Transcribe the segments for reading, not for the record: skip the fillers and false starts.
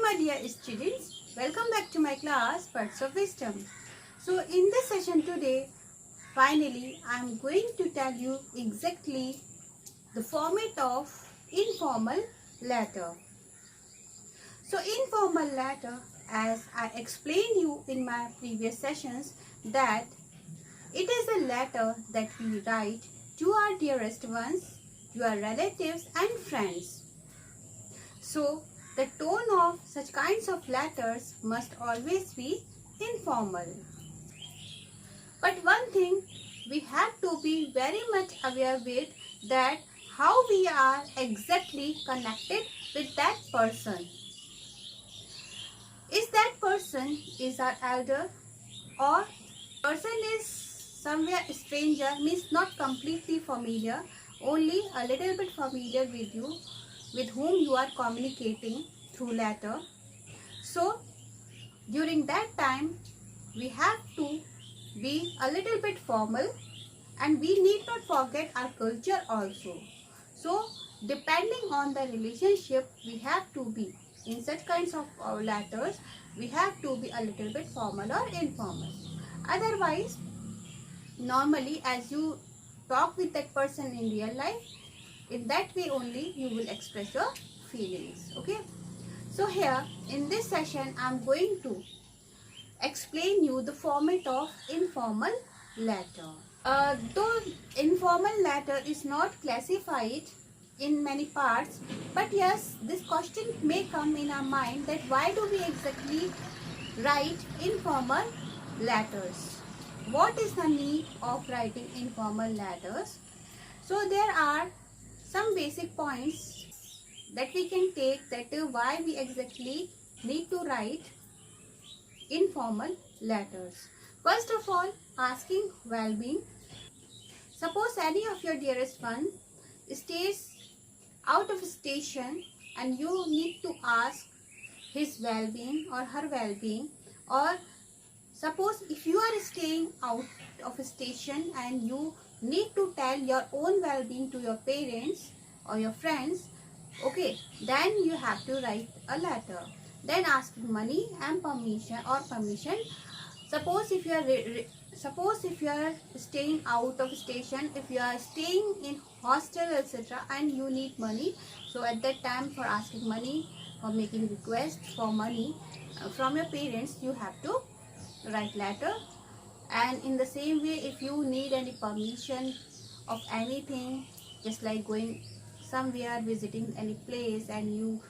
my dear students, welcome back to my class Birds of Wisdom. So in this session today, finally I am going to tell you exactly the format of informal letter. So informal letter, as I explained you in my previous sessions, that it is a letter that we write to our dearest ones, to our relatives and friends. So the tone of such kinds of letters must always be informal. But one thing we have to be very much aware with, that how we are exactly connected with that person. Is that person is our elder, or person is somewhere stranger, means not completely familiar, only a little bit familiar with you, with whom you are communicating through letter. So during that time we have to be a little bit formal, and we need not forget our culture also. So depending on the relationship, we have to be in such kinds of letters, we have to be a little bit formal or informal. Otherwise, normally as you talk with that person in real life, in that way only you will express your feelings. Okay, so here in this session I am going to explain you the format of informal letter. Though informal letter is not classified in many parts, but yes, this question may come in our mind, that why do we exactly write informal letters? What is the need of writing informal letters? So there are some basic points that we can take, that why we exactly need to write informal letters. First of all, asking well-being. Suppose any of your dearest one stays out of station and you need to ask his well-being or her well-being, or suppose if you are staying out of station and you need to tell your own well-being to your parents or your friends, okay, then you have to write a letter. Then asking money and permission. Suppose if you are staying out of station, if you are staying in hostel etc., and you need money, so at that time for asking money, for making request for money from your parents, you have to write letter. And in the same way, if you need any permission of anything, just like going somewhere, visiting any place, and you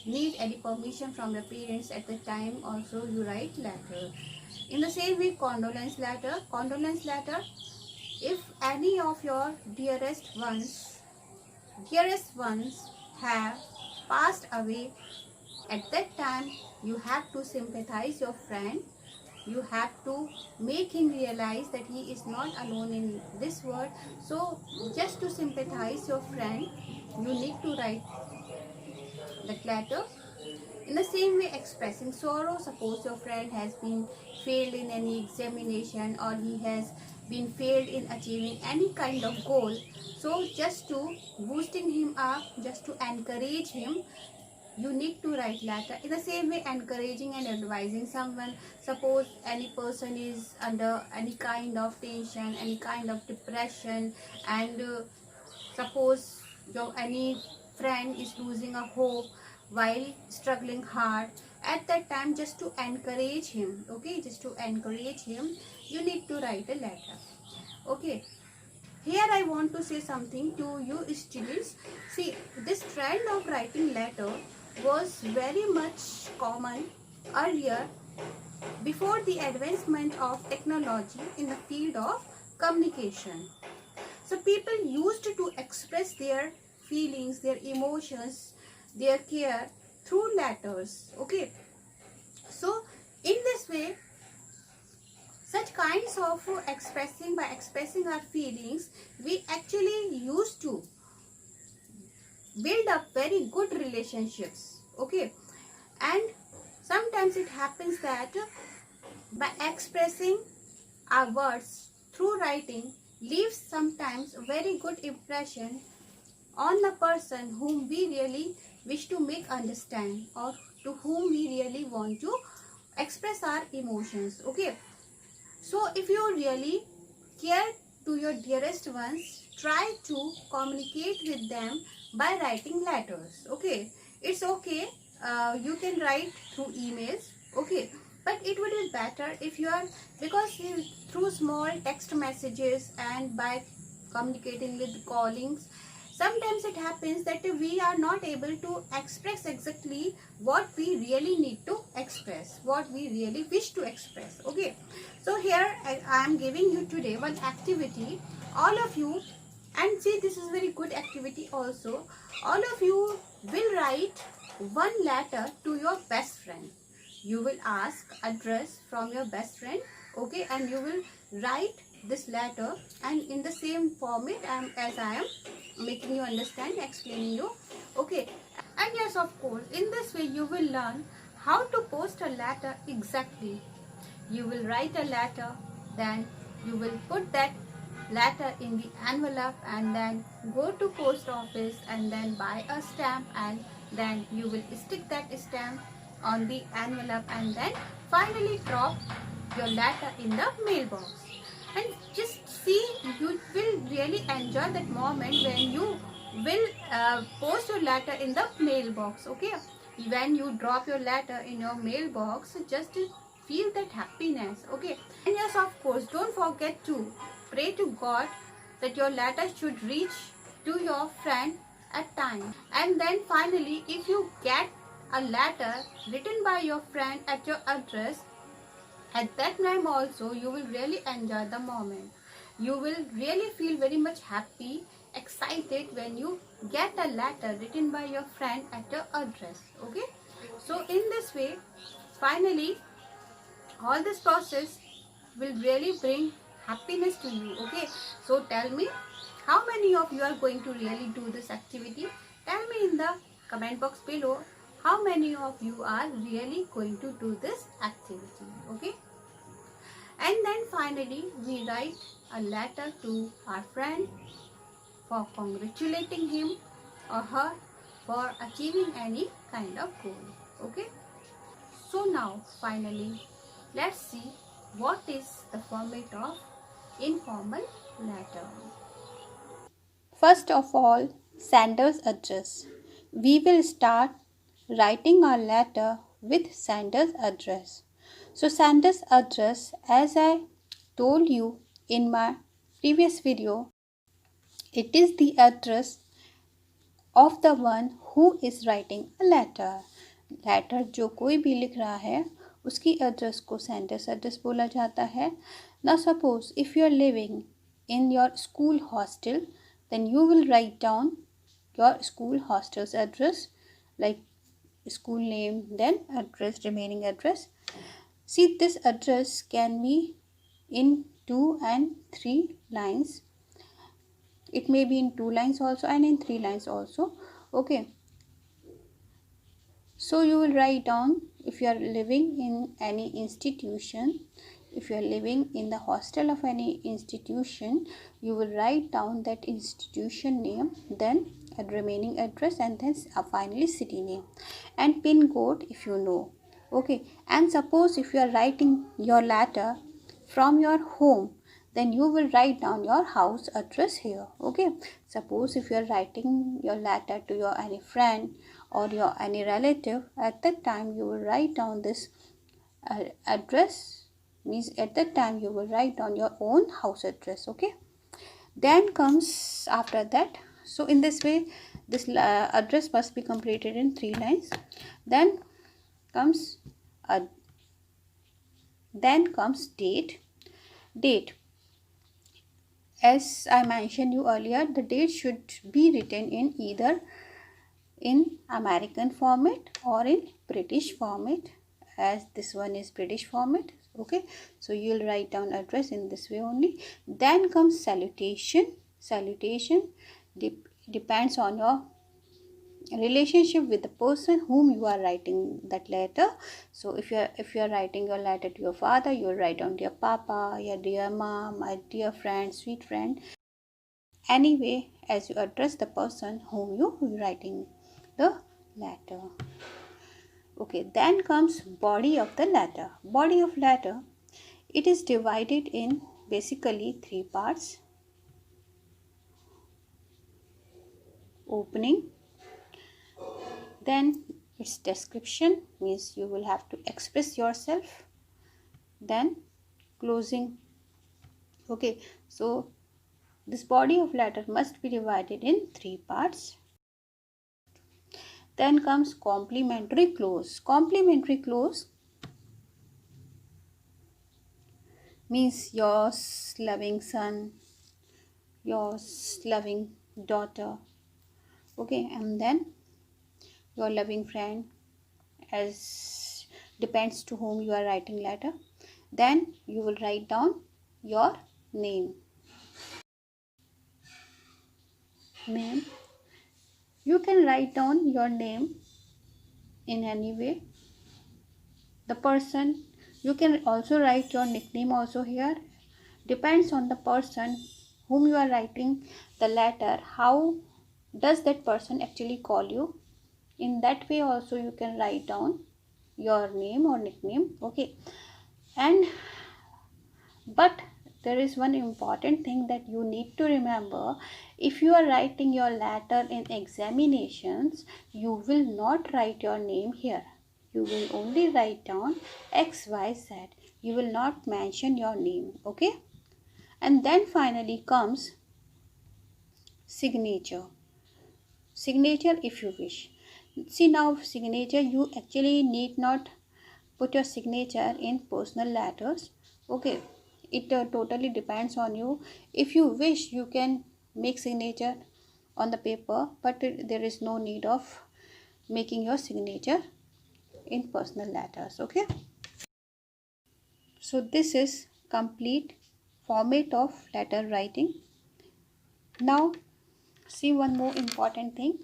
need any permission from your parents at the time, also you write letter. In the same way, condolence letter, if any of your dearest ones have passed away, at that time you have to sympathize your friend, you have to make him realize that he is not alone in this world. So just to sympathize your friend, you need to write that letter. In the same way, expressing sorrow. Suppose your friend has been failed in any examination, or he has been failed in achieving any kind of goal. So just to boosting him up, just to encourage him, you need to write letter. In the same way, encouraging and advising someone. Suppose any person is under any kind of tension, any kind of depression, and suppose your any friend is losing a hope while struggling hard, at that time, just to encourage him, okay, just to encourage him, you need to write a letter. Okay, here I want to say something to you students. See, this trend of writing letter was very much common earlier, before the advancement of technology in the field of communication. So people used to express their feelings, their emotions, their care through letters. Okay, so in this way, such kinds of expressing our feelings, we actually used to build up very good relationships. Okay, and sometimes it happens that by expressing our words through writing leaves sometimes a very good impression on the person whom we really wish to make understand, or to whom we really want to express our emotions. Okay, so if you really care to your dearest ones, try to communicate with them by writing letters. Okay, it's okay. You can write through emails. Okay, but it would be better if you are, because through small text messages and by communicating with callings, sometimes it happens that we are not able to express exactly what we really need to express, what we really wish to express. Okay, so here I am giving you today one activity. All of you, and see, this is very good activity also. All of you will write one letter to your best friend. You will ask address from your best friend. Okay, and you will write this letter, and in the same format as I am making you understand, explaining you. Okay, and yes, of course, in this way you will learn how to post a letter exactly. You will write a letter, then you will put that letter in the envelope, and then go to post office and then buy a stamp, and then you will stick that stamp on the envelope, and then finally drop your letter in the mailbox. And just see, you will really enjoy that moment when you will post your letter in the mailbox. Okay, when you drop your letter in your mailbox, just feel that happiness. Okay, and yes, of course, don't forget to pray to God that your letter should reach to your friend at time. And then finally, if you get a letter written by your friend at your address, at that time also you will really enjoy the moment. You will really feel very much happy, excited when you get a letter written by your friend at your address. Okay, so in this way, finally, all this process will really bring happiness to you. Okay, so tell me, how many of you are going to really do this activity? Tell me in the comment box below how many of you are really going to do this activity. Okay, and then finally we write a letter to our friend for congratulating him or her for achieving any kind of goal. Okay, so now finally, let's see what is the format of informal letter. First of all, sender's address. We will start writing our letter with sender's address. So sender's address, as I told you in my previous video, it is the address of the one who is writing a letter. Letter जो कोई भी लिख रहा है उसकी address को sender's address बोला जाता है. Now suppose if you are living in your school hostel, then you will write down your school hostel's address, like school name, then address, remaining address. See, this address can be in 2 and 3 lines. It may be in 2 lines also and in 3 lines also. Okay, so you will write down, if you are living in any institution, if you are living in the hostel of any institution, you will write down that institution name, then a remaining address, and then finally city name and pin code if you know. Okay, and suppose if you are writing your letter from your home, then you will write down your house address here. Okay, suppose if you are writing your letter to your any friend or your any relative, at that time you will write down this address, means at that time you will write down your own house address. Okay, then comes after that, so in this way this address must be completed in 3 lines. Then comes date. As I mentioned you earlier, the date should be written in either in American format or in British format, as this one is British format. Okay, so you will write down address in this way only. Then comes salutation. Salutation depends on your relationship with the person whom you are writing that letter. So if you are writing your letter to your father, you will write down dear papa, your dear mom, my dear friend, sweet friend. Anyway, as you address the person whom you are writing the letter. Okay, then comes body of the letter. Body of letter, it is divided in basically three parts. Opening, then its description, means you will have to express yourself, then closing. Okay, so this body of letter must be divided in three parts. Then comes complimentary close. Complimentary close means yours loving son, yours loving daughter, okay, and then your loving friend, as depends to whom you are writing letter. Then you will write down your name. You can write down your name in any way. The person, you can also write your nickname also here. Depends on the person whom you are writing the letter, how does that person actually call you. In that way also you can write down your name or nickname. Okay, and but there is one important thing that you need to remember. If you are writing your letter in examinations, you will not write your name here. You will only write down XYZ. You will not mention your name. Okay, and then finally comes signature. Signature, if you wish. See, now signature, you actually need not put your signature in personal letters. Okay, it totally depends on you. If you wish, you can make signature on the paper, but there is no need of making your signature in personal letters. Okay, so this is complete format of letter writing. Now see one more important thing.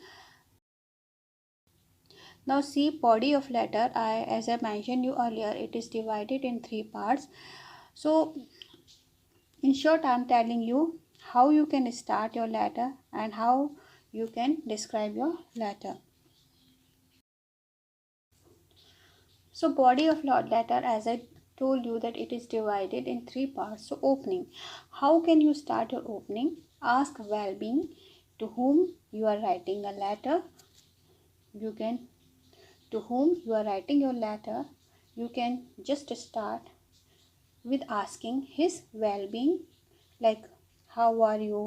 Now see, body of letter, as I mentioned you earlier, it is divided in three parts. So in short, I am telling you how you can start your letter and how you can describe your letter. So body of letter, as I told you, that it is divided in three parts. So opening, how can you start your opening? Ask well-being, to whom you are writing a letter. You can, to whom you are writing your letter, you can just start with asking his well-being, like how are you,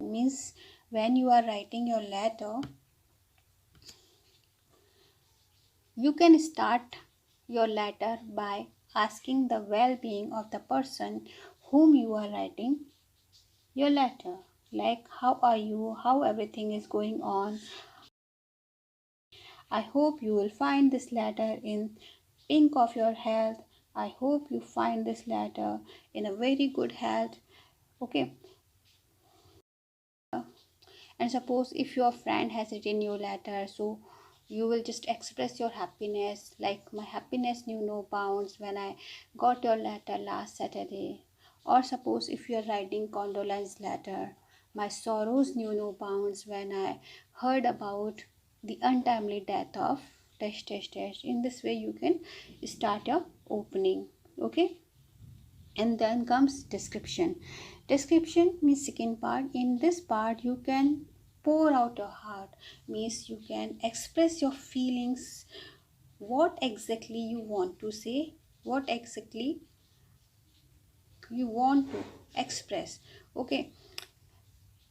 means when you are writing your letter, you can start your letter by asking the well-being of the person whom you are writing your letter, like how are you, how everything is going on. I hope you will find this letter in pink of your health. I hope you find this letter in a very good health. Okay, and suppose if your friend has written you letter, so you will just express your happiness, like my happiness knew no bounds when I got your letter last Saturday. Or suppose if you are writing condolence letter, my sorrows knew no bounds when I heard about the untimely death of dash dash dash. In this way you can start your opening. Okay, and then comes description. Description means second part. In this part you can pour out your heart, means you can express your feelings, what exactly you want to say, what exactly you want to express. Okay,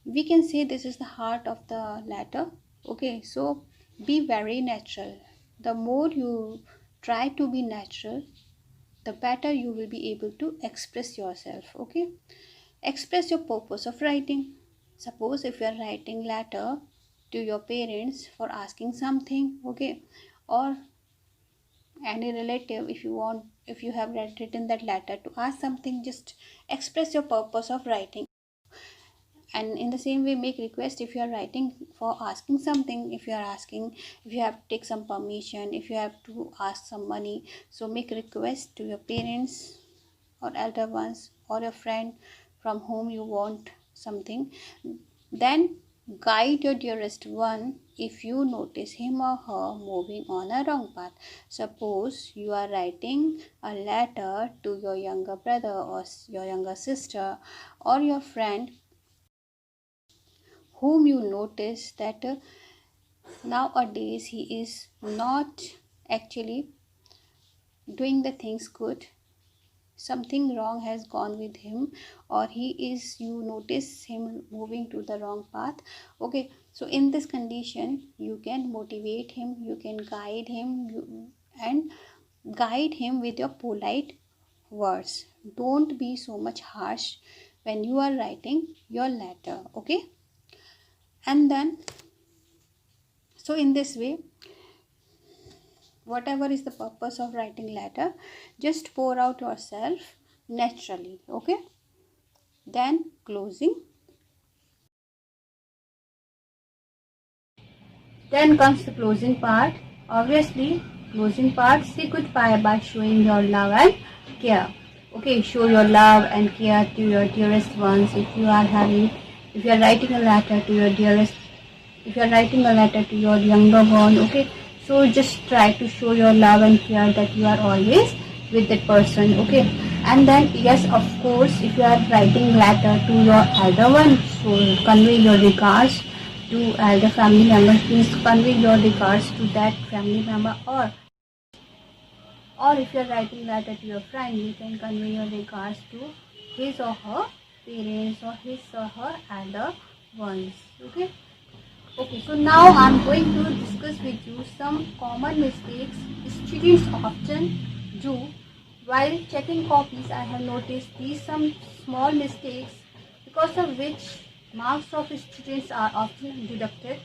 we can say this is the heart of the letter. Okay, so be very natural. The more you try to be natural, the better you will be able to express yourself. Okay, express your purpose of writing. Suppose if you are writing letter to your parents for asking something, okay, or any relative, if you want, if you have written that letter to ask something, just express your purpose of writing. And in the same way, make request if you are writing for asking something. If you are asking, if you have to take some permission, if you have to ask some money, so make request to your parents or elder ones or your friend from whom you want something. Then Guide your dearest one if you notice him or her moving on a wrong path. Suppose you are writing a letter to your younger brother or your younger sister or your friend whom you notice that nowadays he is not actually doing the things good, something wrong has gone with him, or he is, you notice him moving to the wrong path. Okay, so in this condition you can motivate him, you can guide him, and guide him with your polite words. Don't be so much harsh when you are writing your letter. Okay, and then so in this way, whatever is the purpose of writing letter, just pour out yourself naturally. Okay, then closing. Then comes the closing part. Obviously, closing part, say goodbye by showing your love and care. Okay, show your love and care to your dearest ones. If you are writing a letter to your dearest, if you are writing a letter to your younger one, okay, so just try to show your love and care that you are always with that person. Okay, and then yes, of course, if you are writing letter to your elder one, so convey your regards to elder family members, please convey your regards to that family member, or if you are writing letter to your friend, you can convey your regards to his or her parents or his or her elder ones. Okay, so now I'm going to discuss with you some common mistakes students often do while checking copies. I have noticed these some small mistakes because of which marks of students are often deducted.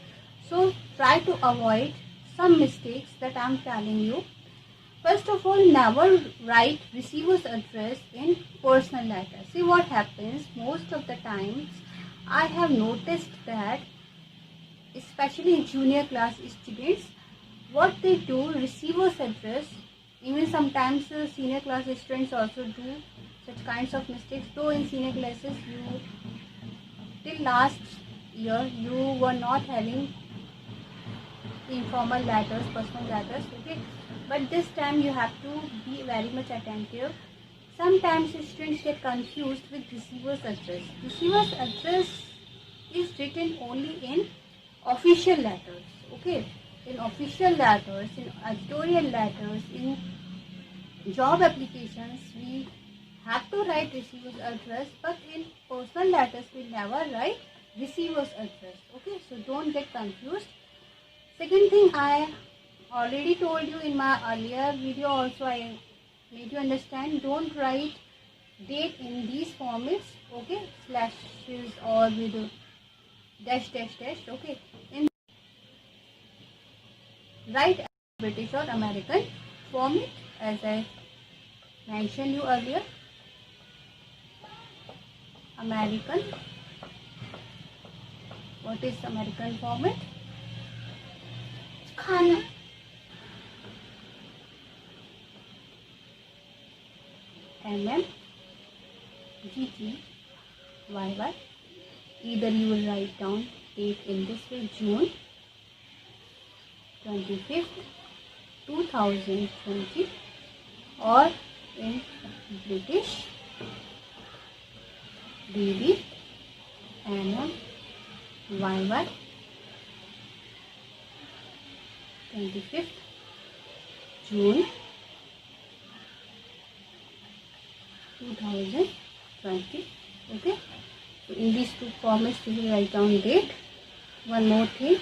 So try to avoid some mistakes that I'm telling you. First of all, never write receiver's address in personal letter. See what happens most of the times. I have noticed that especially in junior class students, what they do, receiver's address, even sometimes senior class students also do such kinds of mistakes, though in senior classes till last year you were not having informal letters, personal letters, okay, but this time you have to be very much attentive. Sometimes students get confused with receiver's address. Receiver's address is written only in official letters. Okay, in official letters, in editorial letters, in job applications, we have to write receiver's address, but in personal letters we never write receiver's address. Okay, so don't get confused. Second thing, I already told you in my earlier video also, I made you understand, don't write date in these formats. Okay, slashes or with dash dash dash. Okay, write British or American format as I mentioned you earlier. American. What is American format? Khana. YY. Either you will write down date in this way, June 25th, 2020, or in British DD YY 25th June 2020. Okay, so in these two formats we will write down date. One more thing,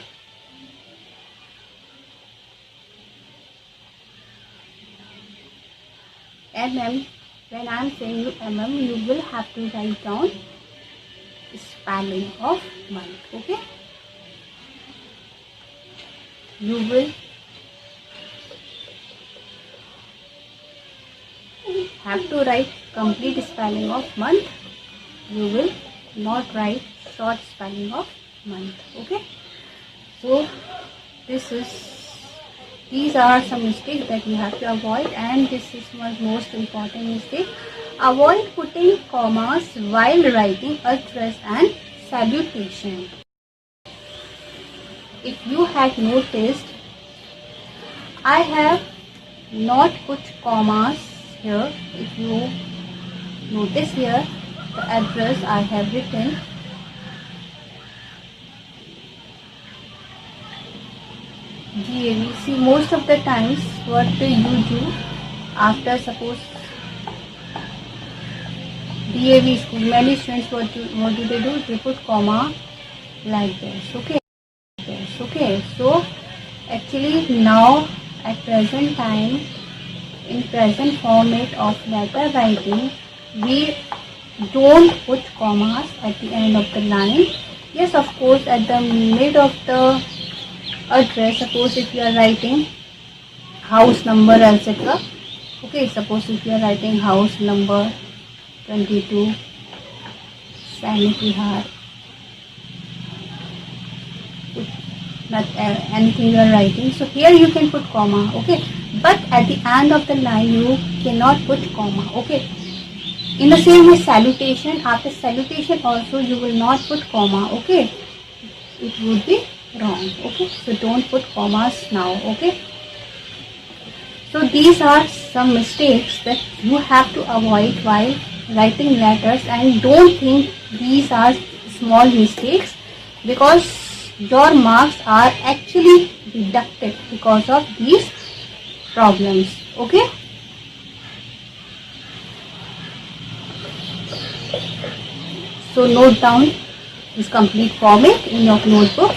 mm. When I am saying you mm, you will have to write down spelling of month. Okay, you will have to write complete spelling of month. You will not write short spelling of month. Okay, so these are some mistakes that you have to avoid, and this is my most important mistake. Avoid putting commas while writing address and salutation. if you had noticed, I have not put commas here. If you notice here, the address I have written GAV. See, most of the times what do you do after suppose DAV school, many students what do they do? They put comma like this. Okay. So actually now at present time, in present format of letter writing, we don't put commas at the end of the line. Yes, of course, at the mid of the address, suppose if you are writing house number, etc. Okay, suppose if you are writing house number 22, Sanitihar, not anything you are writing, so here you can put comma. Okay, but at the end of the line you cannot put comma. Okay, in the same way salutation, after salutation also you will not put comma. Okay, it would be wrong. Okay, so don't put commas now. Okay, so these are some mistakes that you have to avoid while writing letters, and don't think these are small mistakes, because your marks are actually deducted because of these problems. Okay, so note down this complete format in your notebook.